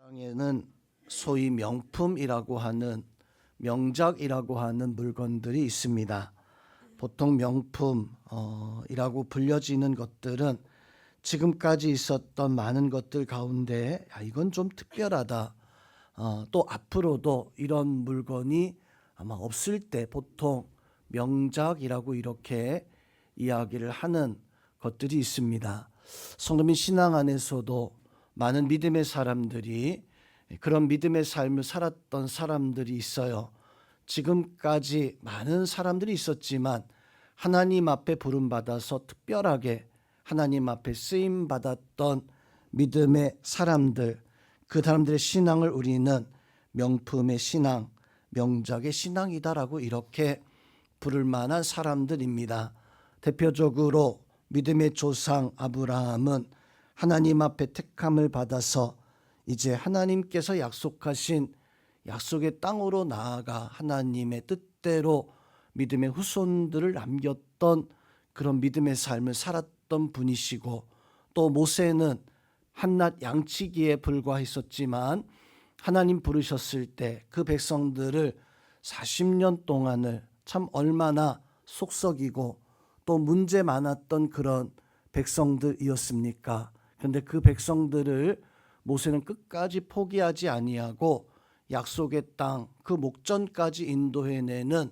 세상에는 소위 명품이라고 하는 명작이라고 하는 물건들이 있습니다. 보통 명품이라고 불려지는 것들은 지금까지 있었던 많은 것들 가운데 이건 좀 특별하다. 또 앞으로도 이런 물건이 아마 없을 때 보통 명작이라고 이렇게 이야기를 하는 것들이 있습니다. 성도민 신앙 안에서도 많은 믿음의 사람들이 그런 믿음의 삶을 살았던 사람들이 있어요. 지금까지 많은 사람들이 있었지만 하나님 앞에 부름받아서 특별하게 하나님 앞에 쓰임받았던 믿음의 사람들, 그 사람들의 신앙을 우리는 명품의 신앙, 명작의 신앙이다라고 이렇게 부를 만한 사람들입니다. 대표적으로 믿음의 조상 아브라함은 하나님 앞에 택함을 받아서 이제 하나님께서 약속하신 약속의 땅으로 나아가 하나님의 뜻대로 믿음의 후손들을 남겼던 그런 믿음의 삶을 살았던 분이시고, 또 모세는 한낱 양치기에 불과했었지만 하나님 부르셨을 때 그 백성들을 40년 동안을 참 얼마나 속썩이고 또 문제 많았던 그런 백성들이었습니까? 그런데 그 백성들을 모세는 끝까지 포기하지 아니하고 약속의 땅 그 목전까지 인도해내는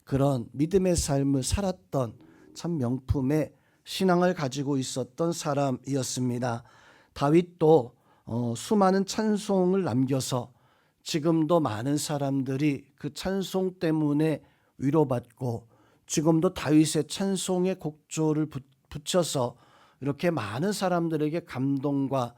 그런 믿음의 삶을 살았던 참 명품의 신앙을 가지고 있었던 사람이었습니다. 다윗도 수많은 찬송을 남겨서 지금도 많은 사람들이 그 찬송 때문에 위로받고, 지금도 다윗의 찬송의 곡조를 붙여서 이렇게 많은 사람들에게 감동과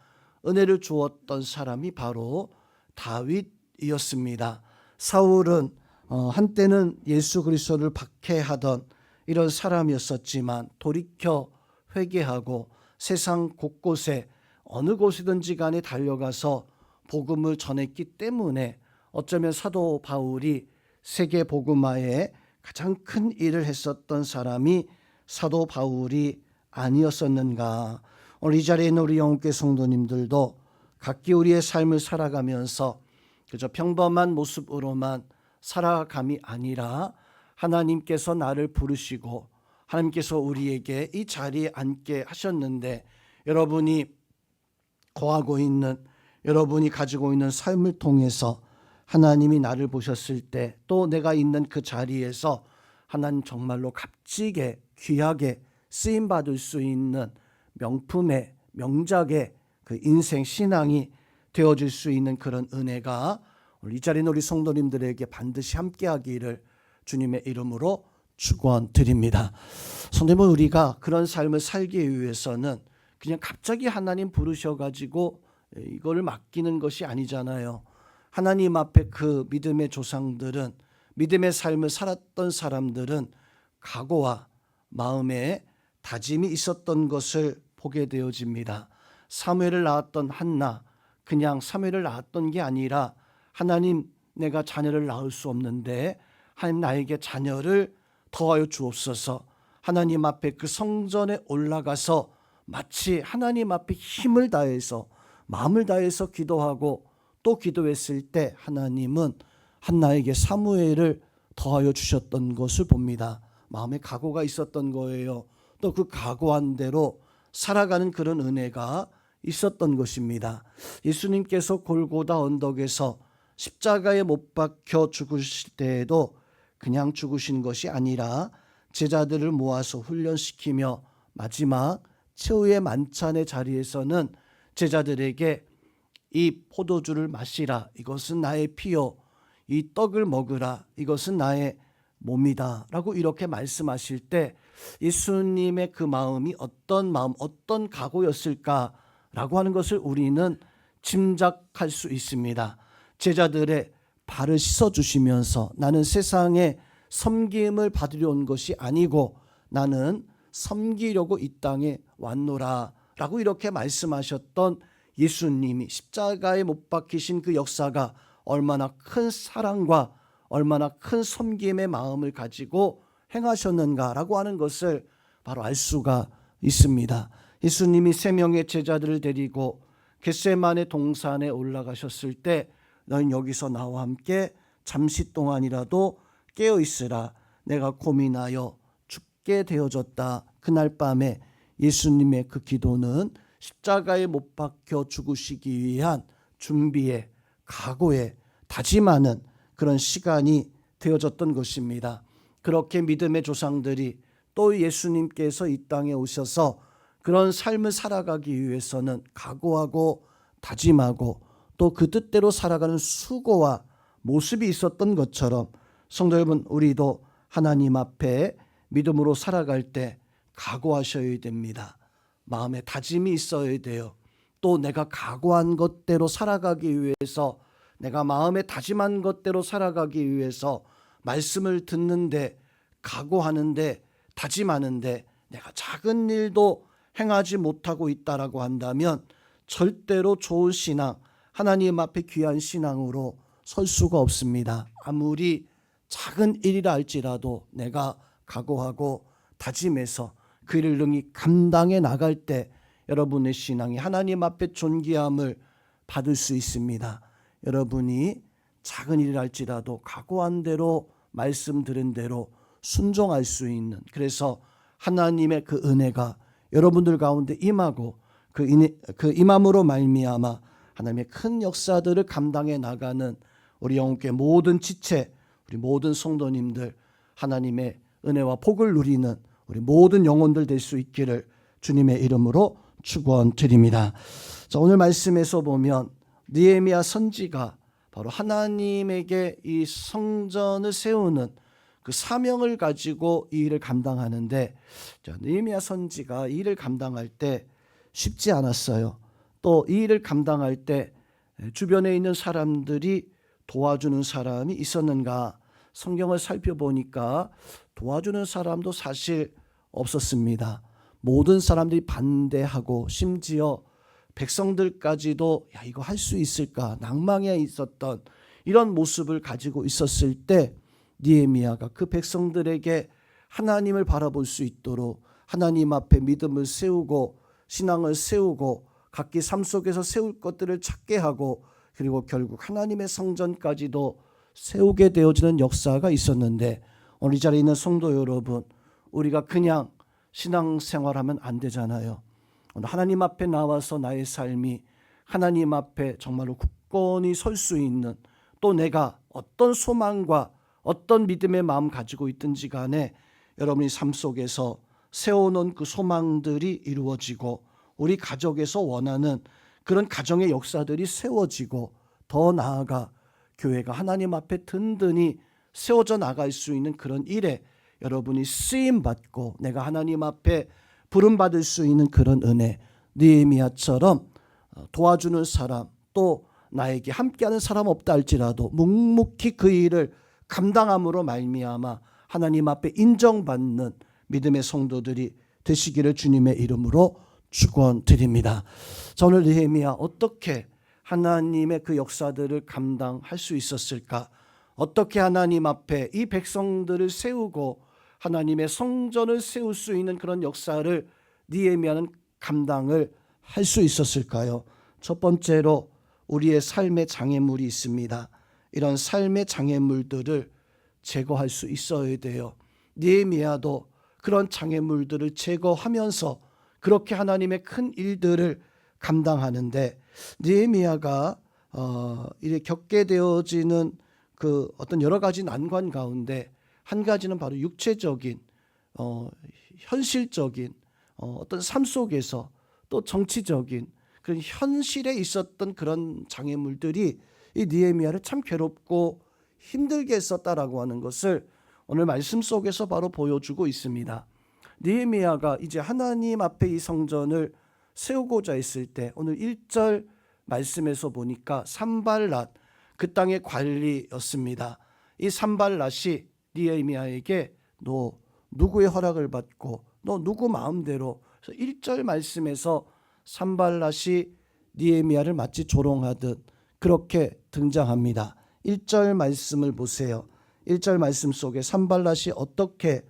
은혜를 주었던 사람이 바로 다윗이었습니다. 사울은 한때는 예수 그리스도를 박해하던 이런 사람이었었지만 돌이켜 회개하고 세상 곳곳에 어느 곳이든지 간에 달려가서 복음을 전했기 때문에 어쩌면 사도 바울이 세계 복음화에 가장 큰 일을 했었던 사람이 사도 바울이 아니었었는가. 오늘 이 자리에 있는 우리 영혼교회 성도님들도 각기 우리의 삶을 살아가면서 그저 평범한 모습으로만 살아감이 아니라 하나님께서 나를 부르시고 하나님께서 우리에게 이 자리에 앉게 하셨는데, 여러분이 거하고 있는, 여러분이 가지고 있는 삶을 통해서 하나님이 나를 보셨을 때 또 내가 있는 그 자리에서 하나님 정말로 값지게 귀하게 쓰임받을 수 있는 명품의 명작의 그 인생 신앙이 되어질 수 있는 그런 은혜가 이 자리에 있는 우리 성도님들에게 반드시 함께하기를 주님의 이름으로 축원드립니다. 성도님은 우리가 그런 삶을 살기 위해서는 그냥 갑자기 하나님 부르셔가지고 이걸 맡기는 것이 아니잖아요. 하나님 앞에 그 믿음의 조상들은, 믿음의 삶을 살았던 사람들은 각오와 마음에 다짐이 있었던 것을 보게 되어집니다. 사무엘을 낳았던 한나, 그냥 사무엘을 낳았던 게 아니라 하나님, 내가 자녀를 낳을 수 없는데 하나님 나에게 자녀를 더하여 주옵소서. 하나님 앞에 그 성전에 올라가서 마치 하나님 앞에 힘을 다해서 마음을 다해서 기도하고 또 기도했을 때 하나님은 한나에게 사무엘을 더하여 주셨던 것을 봅니다. 마음에 각오가 있었던 거예요. 또 그 각오한 대로 살아가는 그런 은혜가 있었던 것입니다. 예수님께서 골고다 언덕에서 십자가에 못 박혀 죽으실 때에도 그냥 죽으신 것이 아니라 제자들을 모아서 훈련시키며 마지막 최후의 만찬의 자리에서는 제자들에게 이 포도주를 마시라, 이것은 나의 피요, 이 떡을 먹으라, 이것은 나의 몸이다 라고 이렇게 말씀하실 때 예수님의 그 마음이 어떤 마음, 어떤 각오였을까라고 하는 것을 우리는 짐작할 수 있습니다. 제자들의 발을 씻어주시면서 나는 세상에 섬김을 받으려 온 것이 아니고 나는 섬기려고 이 땅에 왔노라 라고 이렇게 말씀하셨던 예수님이 십자가에 못 박히신 그 역사가 얼마나 큰 사랑과 얼마나 큰 섬김의 마음을 가지고 행하셨는가라고 하는 것을 바로 알 수가 있습니다. 예수님이 3명의 제자들을 데리고 겟세마네 동산에 올라가셨을 때 너는 여기서 나와 함께 잠시 동안이라도 깨어 있으라. 내가 고민하여 죽게 되어졌다. 그날 밤에 예수님의 그 기도는 십자가에 못 박혀 죽으시기 위한 준비에, 각오에, 다짐하는 그런 시간이 되어졌던 것입니다. 그렇게 믿음의 조상들이 또 예수님께서 이 땅에 오셔서 그런 삶을 살아가기 위해서는 각오하고 다짐하고 또 그 뜻대로 살아가는 수고와 모습이 있었던 것처럼 성도 여러분, 우리도 하나님 앞에 믿음으로 살아갈 때 각오하셔야 됩니다. 마음에 다짐이 있어야 돼요. 또 내가 각오한 것대로 살아가기 위해서, 내가 마음에 다짐한 것대로 살아가기 위해서 말씀을 듣는데, 각오하는데, 다짐하는데 내가 작은 일도 행하지 못하고 있다라고 한다면 절대로 좋은 신앙, 하나님 앞에 귀한 신앙으로 설 수가 없습니다. 아무리 작은 일이라 할지라도 내가 각오하고 다짐해서 그 일을 능히 감당해 나갈 때 여러분의 신앙이 하나님 앞에 존귀함을 받을 수 있습니다. 여러분이 작은 일이라 할지라도 각오한 대로 말씀 들은 대로 순종할 수 있는, 그래서 하나님의 그 은혜가 여러분들 가운데 임하고 그 임함으로 말미암아 하나님의 큰 역사들을 감당해 나가는 우리 영혼교회 모든 지체, 우리 모든 성도님들, 하나님의 은혜와 복을 누리는 우리 모든 영혼들 될 수 있기를 주님의 이름으로 축원드립니다. 자, 오늘 말씀에서 보면 느헤미야 선지가 바로 하나님에게 이 성전을 세우는 그 사명을 가지고 이 일을 감당하는데, 느헤미야 선지가 이 일을 감당할 때 쉽지 않았어요. 또 이 일을 감당할 때 주변에 있는 사람들이 도와주는 사람이 있었는가? 성경을 살펴보니까 도와주는 사람도 사실 없었습니다. 모든 사람들이 반대하고 심지어 백성들까지도 야, 이거 할 수 있을까? 낭망에 있었던 이런 모습을 가지고 있었을 때 느헤미야가 그 백성들에게 하나님을 바라볼 수 있도록 하나님 앞에 믿음을 세우고 신앙을 세우고 각기 삶 속에서 세울 것들을 찾게 하고 그리고 결국 하나님의 성전까지도 세우게 되어지는 역사가 있었는데, 오늘 이 자리에 있는 성도 여러분, 우리가 그냥 신앙생활하면 안 되잖아요. 오늘 하나님 앞에 나와서 나의 삶이 하나님 앞에 정말로 굳건히 설 수 있는, 또 내가 어떤 소망과 어떤 믿음의 마음 가지고 있든지 간에 여러분이 삶 속에서 세워놓은 그 소망들이 이루어지고 우리 가족에서 원하는 그런 가정의 역사들이 세워지고 더 나아가 교회가 하나님 앞에 든든히 세워져 나갈 수 있는 그런 일에 여러분이 쓰임받고 내가 하나님 앞에 부름받을 수 있는 그런 은혜, 느헤미야처럼 도와주는 사람, 또 나에게 함께하는 사람 없다 할지라도 묵묵히 그 일을 감당함으로 말미암아 하나님 앞에 인정받는 믿음의 성도들이 되시기를 주님의 이름으로 축원드립니다. 오늘 느헤미야 어떻게 하나님의 그 역사들을 감당할 수 있었을까? 어떻게 하나님 앞에 이 백성들을 세우고 하나님의 성전을 세울 수 있는 그런 역사를 느헤미야는 감당을 할 수 있었을까요? 첫 번째로 우리의 삶의 장애물이 있습니다. 이런 삶의 장애물들을 제거할 수 있어야 돼요. 느헤미야도 그런 장애물들을 제거하면서 그렇게 하나님의 큰 일들을 감당하는데, 느헤미야가 이렇게 겪게 되어지는 그 어떤 여러 가지 난관 가운데 한 가지는 바로 육체적인 현실적인 어떤 삶 속에서 또 정치적인 그런 현실에 있었던 그런 장애물들이 이 느헤미야를 참 괴롭고 힘들게 했었다라고 하는 것을 오늘 말씀 속에서 바로 보여주고 있습니다. 느헤미야가 이제 하나님 앞에 이 성전을 세우고자 했을 때 오늘 1절 말씀에서 보니까 산발랏, 그 땅의 관리였습니다. 이 산발랏이 느헤미야에게 너 누구의 허락을 받고 너 누구 마음대로, 1절 말씀에서 산발랏이 느헤미야를 마치 조롱하듯 그렇게 등장합니다. 1절 말씀을 보세요. 1절 말씀 속에 산발랏이 어떻게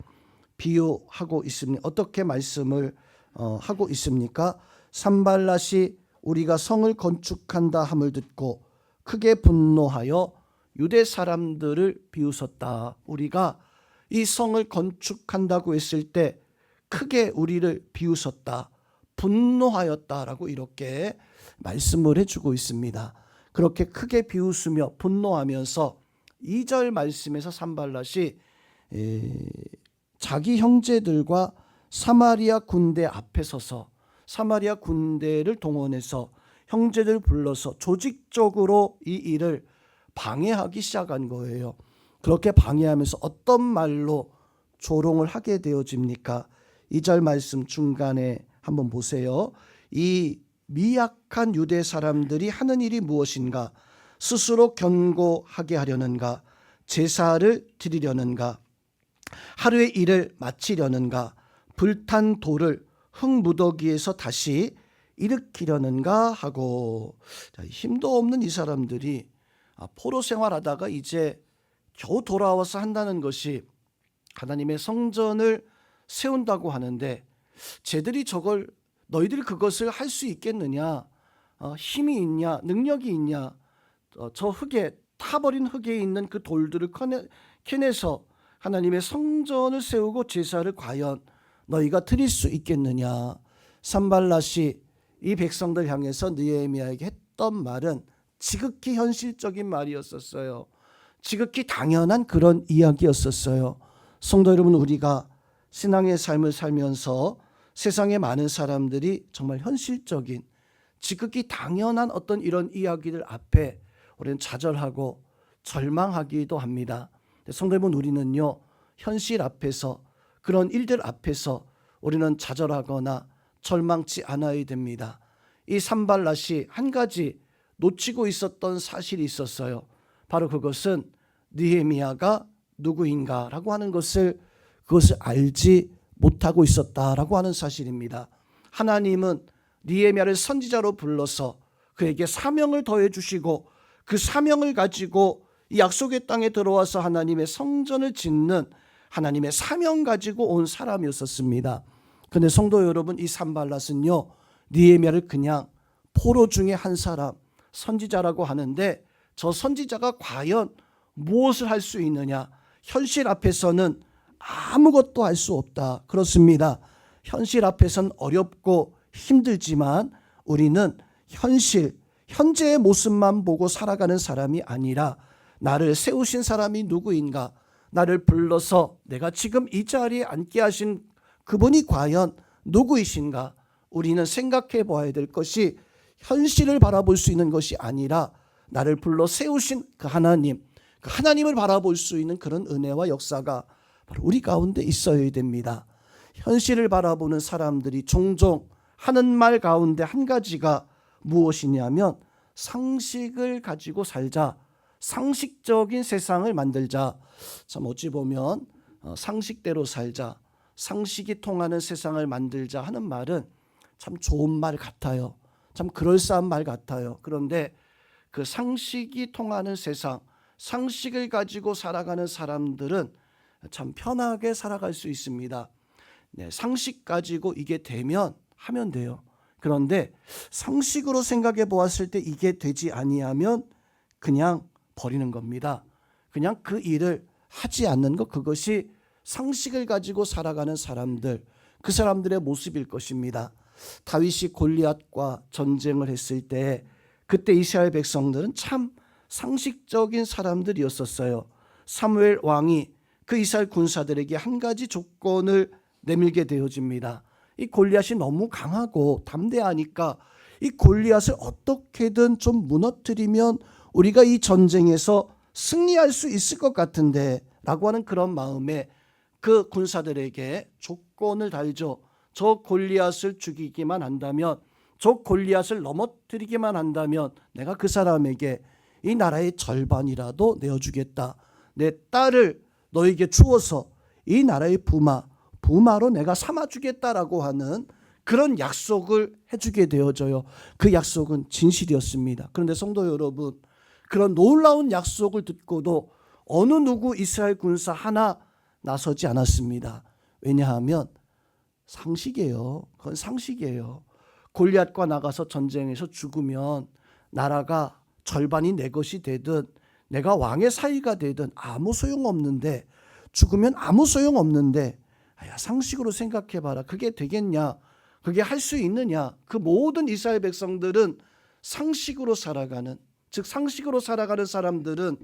비유하고 있습니까? 어떻게 말씀을 하고 있습니까? 산발랏이 우리가 성을 건축한다 함을 듣고 크게 분노하여 유대 사람들을 비웃었다. 우리가 이 성을 건축한다고 했을 때 크게 우리를 비웃었다, 분노하였다라고 이렇게 말씀을 해주고 있습니다. 그렇게 크게 비웃으며 분노하면서 2절 말씀에서 산발랏이 자기 형제들과 사마리아 군대 앞에 서서 사마리아 군대를 동원해서 형제들 불러서 조직적으로 이 일을 방해하기 시작한 거예요. 그렇게 방해하면서 어떤 말로 조롱을 하게 되어집니까? 2절 말씀 중간에 한번 보세요. 이 미약한 유대 사람들이 하는 일이 무엇인가? 스스로 견고하게 하려는가? 제사를 드리려는가? 하루의 일을 마치려는가? 불탄 돌을 흙무더기에서 다시 일으키려는가 하고, 힘도 없는 이 사람들이 포로 생활하다가 이제 겨우 돌아와서 한다는 것이 하나님의 성전을 세운다고 하는데, 쟤들이 너희들이 그것을 할 수 있겠느냐? 힘이 있냐? 능력이 있냐? 저 흙에 타버린 흙에 있는 그 돌들을 캐내서 하나님의 성전을 세우고 제사를 과연 너희가 드릴 수 있겠느냐? 산발랏이 이 백성들 향해서 느헤미야에게 했던 말은 지극히 현실적인 말이었었어요. 지극히 당연한 그런 이야기였었어요. 성도 여러분, 우리가 신앙의 삶을 살면서 세상의 많은 사람들이 정말 현실적인 지극히 당연한 어떤 이런 이야기들 앞에 우리는 좌절하고 절망하기도 합니다. 성도 여러분, 우리는요, 현실 앞에서, 그런 일들 앞에서 우리는 좌절하거나 절망치 않아야 됩니다. 이 산발랏이 한 가지 놓치고 있었던 사실이 있었어요. 바로 그것은 느헤미야가 누구인가라고 하는 그것을 알지 못하고 있었다라고 하는 사실입니다. 하나님은 느헤미야를 선지자로 불러서 그에게 사명을 더해 주시고 그 사명을 가지고 이 약속의 땅에 들어와서 하나님의 성전을 짓는 하나님의 사명 가지고 온 사람이었었습니다. 그런데 성도 여러분, 이 산발랏은요, 느헤미야를 그냥 포로 중에 한 사람, 선지자라고 하는데, 저 선지자가 과연 무엇을 할 수 있느냐? 현실 앞에서는 아무것도 할 수 없다. 그렇습니다. 현실 앞에서는 어렵고 힘들지만 우리는 현재의 모습만 보고 살아가는 사람이 아니라, 나를 세우신 사람이 누구인가? 나를 불러서 내가 지금 이 자리에 앉게 하신 그분이 과연 누구이신가? 우리는 생각해 봐야 될 것이, 현실을 바라볼 수 있는 것이 아니라 나를 불러 세우신 그 하나님을 바라볼 수 있는 그런 은혜와 역사가 바로 우리 가운데 있어야 됩니다. 현실을 바라보는 사람들이 종종 하는 말 가운데 한 가지가 무엇이냐면, 상식을 가지고 살자, 상식적인 세상을 만들자. 참 어찌 보면 상식대로 살자, 상식이 통하는 세상을 만들자 하는 말은 참 좋은 말 같아요. 참 그럴싸한 말 같아요. 그런데 그 상식이 통하는 세상, 상식을 가지고 살아가는 사람들은 참 편하게 살아갈 수 있습니다. 상식 가지고 이게 하면 돼요. 그런데 상식으로 생각해 보았을 때 이게 되지 아니하면 그냥 버리는 겁니다. 그냥 그 일을 하지 않는 것, 그것이 상식을 가지고 살아가는 사람들, 그 사람들의 모습일 것입니다. 다윗이 골리앗과 전쟁을 했을 때 그때 이스라엘 백성들은 참 상식적인 사람들이었었어요. 사무엘 왕이 그 이스라엘 군사들에게 한 가지 조건을 내밀게 되어집니다. 이 골리앗이 너무 강하고 담대하니까 이 골리앗을 어떻게든 좀 무너뜨리면 우리가 이 전쟁에서 승리할 수 있을 것 같은데 라고 하는 그런 마음에 그 군사들에게 조건을 달죠. 저 골리앗을 죽이기만 한다면, 저 골리앗을 넘어뜨리기만 한다면 내가 그 사람에게 이 나라의 절반이라도 내어주겠다. 내 딸을 너에게 주어서 이 나라의 부마로 내가 삼아주겠다라고 하는 그런 약속을 해주게 되어져요. 그 약속은 진실이었습니다. 그런데 성도 여러분, 그런 놀라운 약속을 듣고도 어느 누구 이스라엘 군사 하나 나서지 않았습니다. 왜냐하면 상식이에요. 그건 상식이에요. 골리앗과 나가서 전쟁에서 죽으면 나라가 절반이 내 것이 되든 내가 왕의 사위가 되든 아무 소용없는데, 죽으면 아무 소용없는데, 상식으로 생각해봐라. 그게 되겠냐? 그게 할 수 있느냐? 그 모든 이스라엘 백성들은 상식으로 살아가는, 즉 상식으로 살아가는 사람들은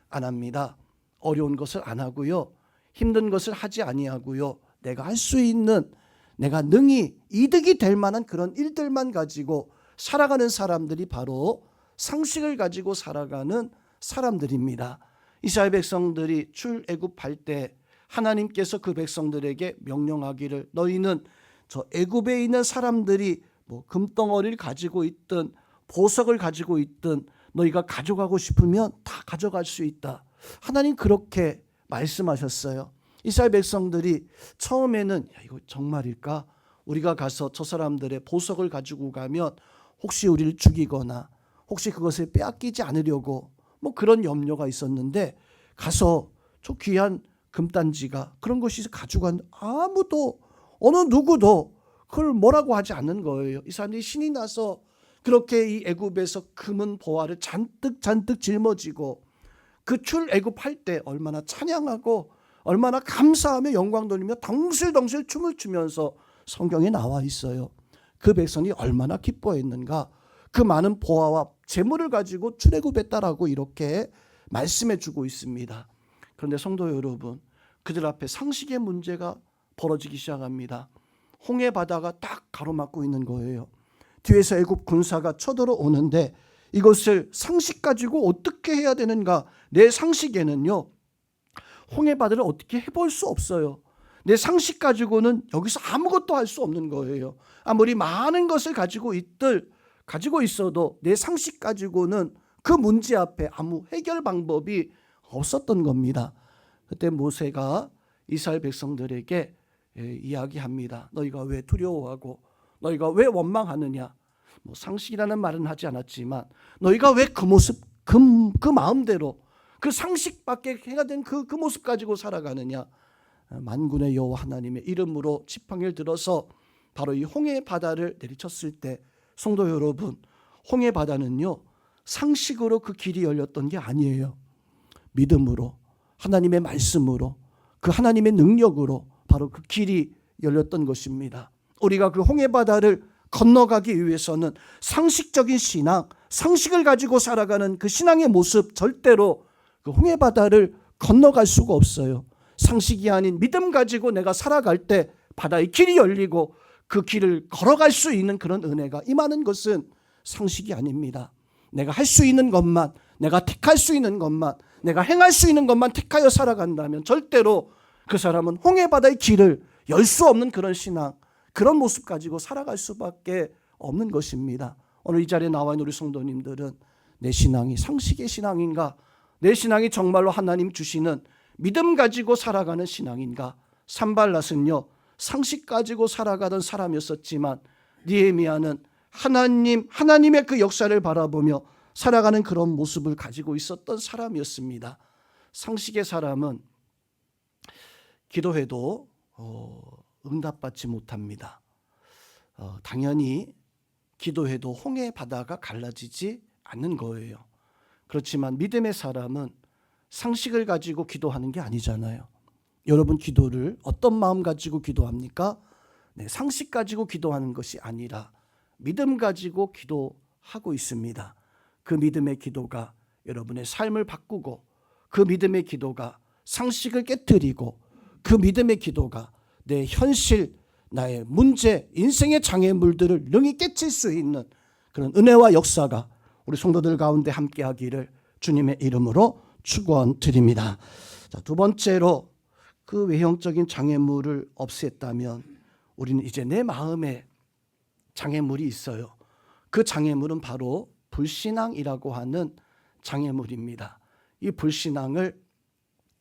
안 합니다. 어려운 것을 안 하고요, 힘든 것을 하지 아니하고요, 내가 할 수 있는, 내가 능히 이득이 될 만한 그런 일들만 가지고 살아가는 사람들이 바로 상식을 가지고 살아가는 사람들입니다. 이스라엘 백성들이 출애굽할 때 하나님께서 그 백성들에게 명령하기를, 너희는 저 애굽에 있는 사람들이 뭐 금덩어리를 가지고 있든 보석을 가지고 있든 너희가 가져가고 싶으면 다 가져갈 수 있다. 하나님 그렇게 말씀하셨어요. 이스라엘 백성들이 처음에는 이거 정말일까? 우리가 가서 저 사람들의 보석을 가지고 가면 혹시 우리를 죽이거나 혹시 그것을 빼앗기지 않으려고 뭐 그런 염려가 있었는데, 가서 저 귀한 금단지가 그런 것이 가져간, 아무도 어느 누구도 그걸 뭐라고 하지 않는 거예요. 이 사람들이 신이 나서 그렇게 이 애굽에서 금은 보화를 잔뜩 짊어지고 그 출애굽할 때 얼마나 찬양하고 얼마나 감사하며 영광 돌리며 덩실덩실 춤을 추면서 성경에 나와 있어요. 그 백성이 얼마나 기뻐했는가. 그 많은 보화와 재물을 가지고 출애굽했다라고 이렇게 말씀해 주고 있습니다. 그런데 성도 여러분, 그들 앞에 상식의 문제가 벌어지기 시작합니다. 홍해 바다가 딱 가로막고 있는 거예요. 뒤에서 애굽 군사가 쳐들어오는데 이것을 상식 가지고 어떻게 해야 되는가. 내 상식에는요, 홍해 바다를 어떻게 해볼 수 없어요. 내 상식 가지고는 여기서 아무것도 할 수 없는 거예요. 아무리 많은 것을 가지고 있어도 내 상식 가지고는 그 문제 앞에 아무 해결 방법이 없었던 겁니다. 그때 모세가 이스라엘 백성들에게 이야기합니다. 너희가 왜 두려워하고 너희가 왜 원망하느냐. 뭐 상식이라는 말은 하지 않았지만 너희가 왜 그 모습, 그 마음대로 그 상식밖에 해가 된 그 모습 가지고 살아가느냐. 만군의 여호와 하나님의 이름으로 지팡이를 들어서 바로 이 홍해 바다를 내리쳤을 때, 성도 여러분, 홍해 바다는요 상식으로 그 길이 열렸던 게 아니에요. 믿음으로, 하나님의 말씀으로, 그 하나님의 능력으로 바로 그 길이 열렸던 것입니다. 우리가 그 홍해 바다를 건너가기 위해서는 상식적인 신앙, 상식을 가지고 살아가는 그 신앙의 모습, 절대로 그 홍해 바다를 건너갈 수가 없어요. 상식이 아닌 믿음 가지고 내가 살아갈 때 바다의 길이 열리고 그 길을 걸어갈 수 있는 그런 은혜가 임하는 것은 상식이 아닙니다. 내가 할 수 있는 것만, 내가 택할 수 있는 것만, 내가 행할 수 있는 것만 택하여 살아간다면 절대로 그 사람은 홍해 바다의 길을 열 수 없는 그런 신앙, 그런 모습 가지고 살아갈 수밖에 없는 것입니다. 오늘 이 자리에 나와 있는 우리 성도님들은 내 신앙이 상식의 신앙인가, 내 신앙이 정말로 하나님 주시는 믿음 가지고 살아가는 신앙인가. 산발랏은요 상식 가지고 살아가던 사람이었었지만 느헤미야는 하나님의 그 역사를 바라보며 살아가는 그런 모습을 가지고 있었던 사람이었습니다. 상식의 사람은 기도해도 응답받지 못합니다. 당연히 기도해도 홍해 바다가 갈라지지 않는 거예요. 그렇지만 믿음의 사람은 상식을 가지고 기도하는 게 아니잖아요. 여러분 기도를 어떤 마음 가지고 기도합니까? 상식 가지고 기도하는 것이 아니라 믿음 가지고 기도하고 있습니다. 그 믿음의 기도가 여러분의 삶을 바꾸고, 그 믿음의 기도가 상식을 깨뜨리고, 그 믿음의 기도가 내 현실, 나의 문제, 인생의 장애물들을 능히 깨칠 수 있는 그런 은혜와 역사가 우리 성도들 가운데 함께하기를 주님의 이름으로 축원드립니다. 자, 두 번째로 그 외형적인 장애물을 없앴다면 우리는 이제 내 마음에 장애물이 있어요. 그 장애물은 바로 불신앙이라고 하는 장애물입니다. 이 불신앙을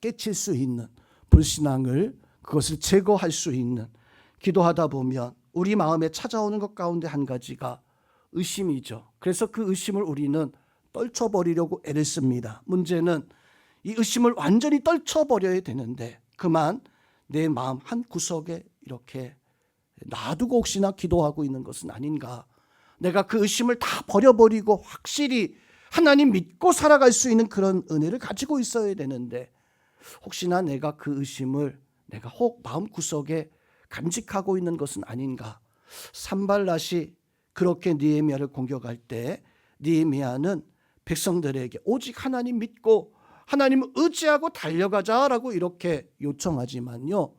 깨칠 수 있는, 불신앙을 그것을 제거할 수 있는, 기도하다 보면 우리 마음에 찾아오는 것 가운데 한 가지가 의심이죠. 그래서 그 의심을 우리는 떨쳐버리려고 애를 씁니다. 문제는 이 의심을 완전히 떨쳐버려야 되는데 그만 내 마음 한 구석에 이렇게 놔두고 혹시나 기도하고 있는 것은 아닌가 내가 그 의심을 다 버려버리고 확실히 하나님 믿고 살아갈 수 있는 그런 은혜를 가지고 있어야 되는데, 혹시나 내가 그 의심을 내가 혹 마음구석에 간직하고 있는 것은 아닌가. 산발랏이 그렇게 느헤미야를 공격할 때 느헤미야는 백성들에게 오직 하나님 믿고 하나님을 의지하고 달려가자라고 이렇게 요청하지만요,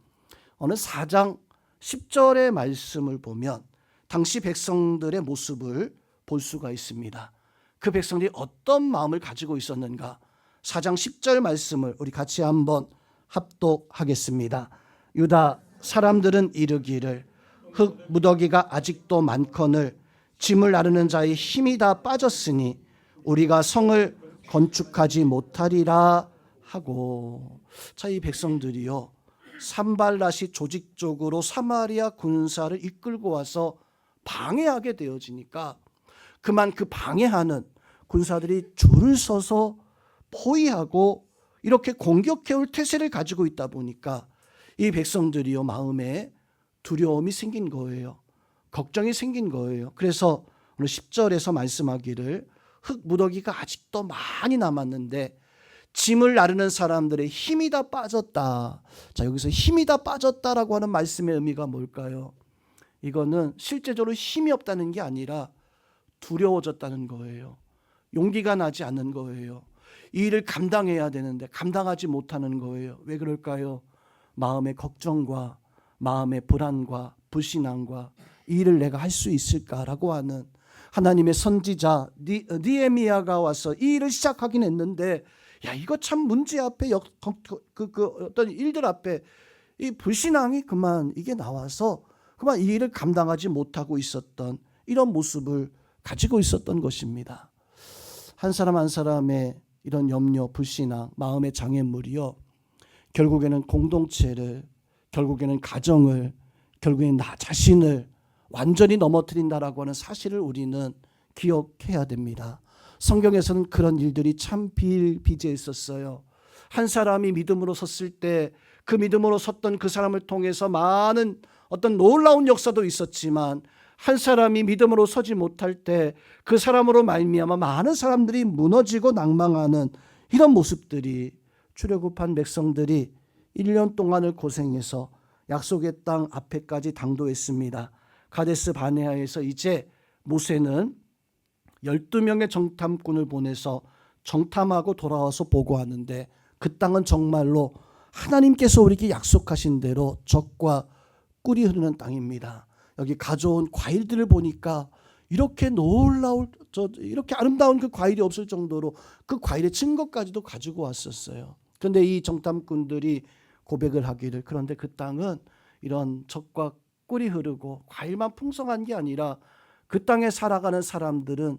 어느 4장 10절의 말씀을 보면 당시 백성들의 모습을 볼 수가 있습니다. 그 백성들이 어떤 마음을 가지고 있었는가. 4장 10절 말씀을 우리 같이 한번 합독하겠습니다. 유다 사람들은 이르기를 흙 무더기가 아직도 많거늘 짐을 나르는 자의 힘이 다 빠졌으니 우리가 성을 건축하지 못하리라 하고. 자, 이 백성들이요, 산발랏이 조직적으로 사마리아 군사를 이끌고 와서 방해하게 되어지니까 그만 그 방해하는 군사들이 줄을 서서 포위하고 이렇게 공격해올 태세를 가지고 있다 보니까 이 백성들이요, 마음에 두려움이 생긴 거예요. 걱정이 생긴 거예요. 그래서 오늘 10절에서 말씀하기를 흙 무더기가 아직도 많이 남았는데 짐을 나르는 사람들의 힘이 다 빠졌다. 자, 여기서 힘이 다 빠졌다라고 하는 말씀의 의미가 뭘까요? 이거는 실제적으로 힘이 없다는 게 아니라 두려워졌다는 거예요. 용기가 나지 않는 거예요. 이 일을 감당해야 되는데 감당하지 못하는 거예요. 왜 그럴까요? 마음의 걱정과 마음의 불안과 불신앙과 이 일을 내가 할 수 있을까라고 하는 하나님의 선지자 느헤미야가 와서 이 일을 시작하긴 했는데, 야, 이거 참 문제 앞에 어떤 일들 앞에 이 불신앙이 그만 이게 나와서 그만 이 일을 감당하지 못하고 있었던 이런 모습을 가지고 있었던 것입니다. 한 사람 한 사람의 이런 염려, 불신앙, 마음의 장애물이요, 결국에는 공동체를, 결국에는 가정을, 결국에는 나 자신을 완전히 넘어뜨린다라고 하는 사실을 우리는 기억해야 됩니다. 성경에서는 그런 일들이 참 비일비재했었어요. 한 사람이 믿음으로 섰을 때 그 믿음으로 섰던 그 사람을 통해서 많은 어떤 놀라운 역사도 있었지만, 한 사람이 믿음으로 서지 못할 때 그 사람으로 말미암아 많은 사람들이 무너지고 낭망하는 이런 모습들이, 출애굽한 백성들이 1년 동안을 고생해서 약속의 땅 앞에까지 당도했습니다. 가데스 바네아에서 이제 모세는 12명의 정탐꾼을 보내서 정탐하고 돌아와서 보고하는데, 그 땅은 정말로 하나님께서 우리에게 약속하신 대로 젖과 꿀이 흐르는 땅입니다. 여기 가져온 과일들을 보니까 이렇게 이렇게 아름다운 그 과일이 없을 정도로 그 과일의 증거까지도 가지고 왔었어요. 그런데 이 정탐꾼들이 고백을 하기를, 그런데 그 땅은 이런 젖과 꿀이 흐르고 과일만 풍성한 게 아니라 그 땅에 살아가는 사람들은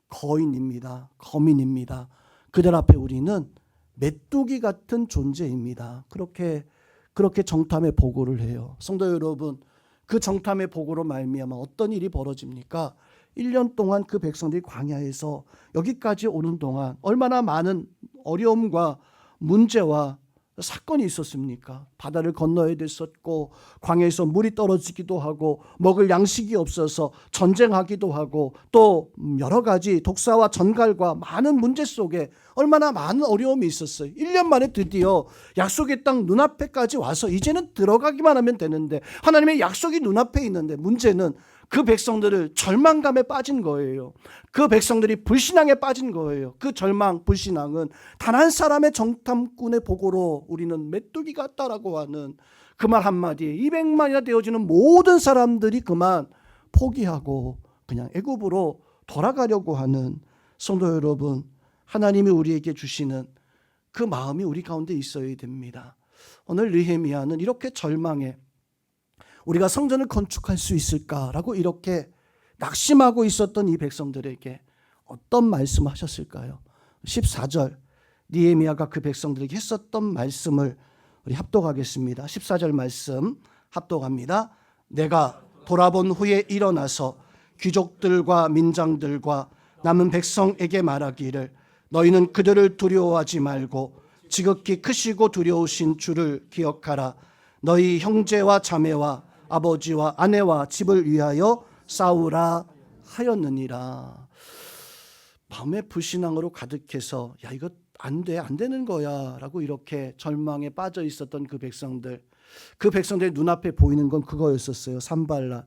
거인입니다. 거민입니다. 그들 앞에 우리는 메뚜기 같은 존재입니다. 그렇게 정탐의 보고를 해요. 성도 여러분, 그 정탐의 보고로 말미암아 어떤 일이 벌어집니까? 1년 동안 그 백성들이 광야에서 여기까지 오는 동안 얼마나 많은 어려움과 문제와 사건이 있었습니까? 바다를 건너야 됐었고, 광야에서 물이 떨어지기도 하고, 먹을 양식이 없어서 전쟁하기도 하고, 또 여러 가지 독사와 전갈과 많은 문제 속에 얼마나 많은 어려움이 있었어요. 1년 만에 드디어 약속의 땅 눈앞에까지 와서 이제는 들어가기만 하면 되는데, 하나님의 약속이 눈앞에 있는데, 문제는 그 백성들을 절망감에 빠진 거예요. 그 백성들이 불신앙에 빠진 거예요. 그 절망, 불신앙은 단 한 사람의 정탐꾼의 보고로 우리는 메뚜기 같다라고 하는 그 말 한마디에 200만이나 되어지는 모든 사람들이 그만 포기하고 그냥 애굽으로 돌아가려고 하는, 성도 여러분, 하나님이 우리에게 주시는 그 마음이 우리 가운데 있어야 됩니다. 오늘 느헤미야는 이렇게 절망해, 우리가 성전을 건축할 수 있을까라고 이렇게 낙심하고 있었던 이 백성들에게 어떤 말씀을 하셨을까요? 14절, 느헤미야가 그 백성들에게 했었던 말씀을 우리 합독하겠습니다. 14절 말씀 합독합니다. 내가 돌아본 후에 일어나서 귀족들과 민장들과 남은 백성에게 말하기를, 너희는 그들을 두려워하지 말고 지극히 크시고 두려우신 주를 기억하라. 너희 형제와 자매와 아버지와 아내와 집을 위하여 싸우라 하였느니라. 마음의 불신앙으로 가득해서 야 이거 안 되는 거야 라고 이렇게 절망에 빠져 있었던 그 백성들의 눈앞에 보이는 건 그거였었어요. 산발랏,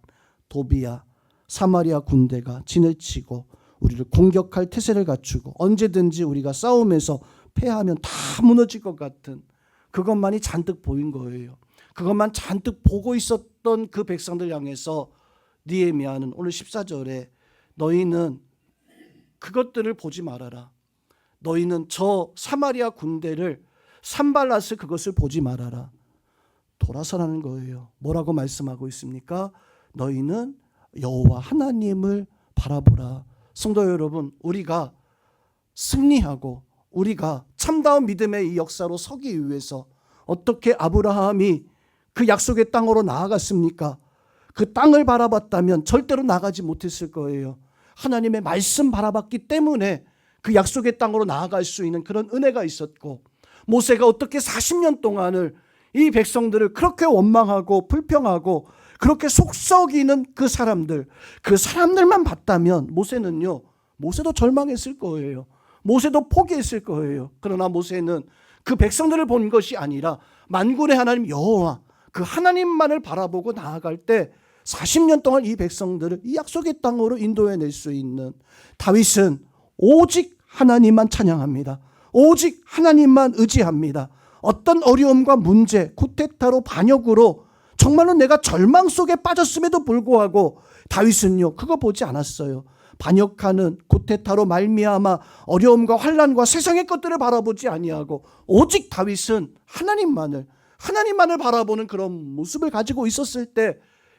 도비야, 사마리아 군대가 진을 치고 우리를 공격할 태세를 갖추고 언제든지 우리가 싸움에서 패하면 다 무너질 것 같은 그것만이 잔뜩 보인 거예요. 그것만 잔뜩 보고 있었던 그 백성들 향해서 느헤미야는 오늘 14절에 너희는 그것들을 보지 말아라. 너희는 저 사마리아 군대를 산발랏을 그것을 보지 말아라. 돌아서라는 거예요. 뭐라고 말씀하고 있습니까? 너희는 여호와 하나님을 바라보라. 성도 여러분, 우리가 승리하고 우리가 참다운 믿음의 이 역사로 서기 위해서 어떻게 아브라함이 그 약속의 땅으로 나아갔습니까? 그 땅을 바라봤다면 절대로 나가지 못했을 거예요. 하나님의 말씀 바라봤기 때문에 그 약속의 땅으로 나아갈 수 있는 그런 은혜가 있었고, 모세가 어떻게 40년 동안을 이 백성들을 그렇게 원망하고 불평하고 그렇게 속썩이는 그 사람들만 봤다면 모세도 절망했을 거예요. 모세도 포기했을 거예요. 그러나 모세는 그 백성들을 본 것이 아니라 만군의 하나님 여호와 그 하나님만을 바라보고 나아갈 때 40년 동안 이 백성들을 이 약속의 땅으로 인도해낼 수 있는, 다윗은 오직 하나님만 찬양합니다. 오직 하나님만 의지합니다. 어떤 어려움과 문제, 쿠데타로 반역으로 정말로 내가 절망 속에 빠졌음에도 불구하고 다윗은요 그거 보지 않았어요. 반역하는 쿠데타로 말미암아 어려움과 환난과 세상의 것들을 바라보지 아니하고 오직 다윗은 하나님만을 바라보는 그런 모습을 가지고 있었을 때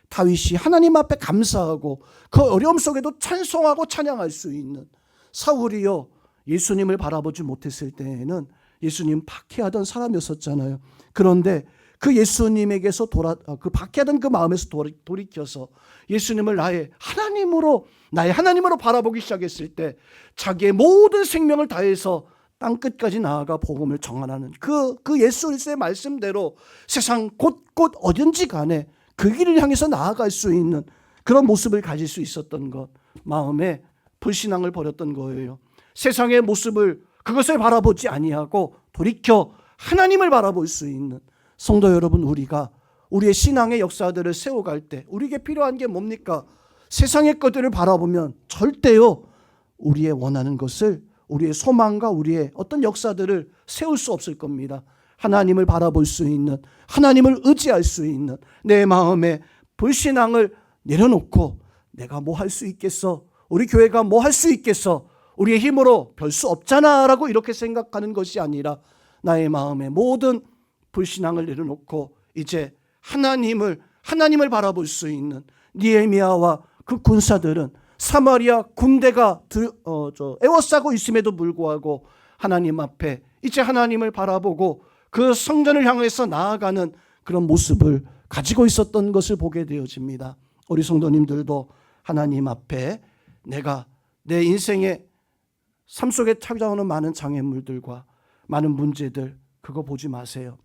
다윗이 하나님 앞에 감사하고 그 어려움 속에도 찬송하고 찬양할 수 있는, 사울이요 예수님을 바라보지 못했을 때에는 예수님 박해하던 사람이었었잖아요. 그런데 그 예수님에게서 그 박해하던 그 마음에서 돌이켜서 예수님을 나의 하나님으로 바라보기 시작했을 때 자기의 모든 생명을 다해서 땅끝까지 나아가 복음을 전하는 그 예수 그리스도의 말씀대로 세상 곳곳 어딘지 간에 그 길을 향해서 나아갈 수 있는 그런 모습을 가질 수 있었던 것, 마음에 불신앙을 버렸던 거예요. 세상의 모습을 그것을 바라보지 아니하고 돌이켜 하나님을 바라볼 수 있는 성도 여러분, 우리가 우리의 신앙의 역사들을 세워갈 때 우리에게 필요한 게 뭡니까? 세상의 것들을 바라보면 절대요 우리의 원하는 것을, 우리의 소망과 우리의 어떤 역사들을 세울 수 없을 겁니다. 하나님을 바라볼 수 있는, 하나님을 의지할 수 있는 내 마음의 불신앙을 내려놓고 내가 뭐 할 수 있겠어? 우리 교회가 뭐 할 수 있겠어? 우리의 힘으로 별 수 없잖아 라고 이렇게 생각하는 것이 아니라 나의 마음의 모든 불신앙을 내려놓고 이제 하나님을 바라볼 수 있는, 느헤미야와 그 군사들은 사마리아 군대가 에워싸고 있음에도 불구하고 하나님 앞에 이제 하나님을 바라보고 그 성전을 향해서 나아가는 그런 모습을 가지고 있었던 것을 보게 되어집니다. 우리 성도님들도 하나님 앞에 내가 내 인생의 삶 속에 찾아오는 많은 장애물들과 많은 문제들, 그거 보지 마세요.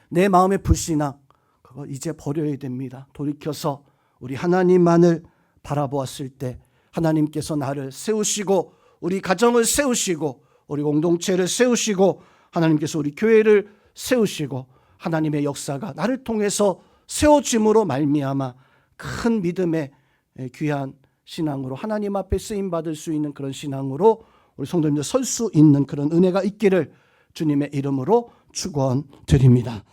내 마음의 불신앙, 그거 이제 버려야 됩니다. 돌이켜서 우리 하나님만을 바라보았을 때 하나님께서 나를 세우시고 우리 가정을 세우시고 우리 공동체를 세우시고 하나님께서 우리 교회를 세우시고 하나님의 역사가 나를 통해서 세워짐으로 말미암아 큰 믿음의 귀한 신앙으로 하나님 앞에 쓰임받을 수 있는 그런 신앙으로 우리 성도님들 설 수 있는 그런 은혜가 있기를 주님의 이름으로 축원드립니다.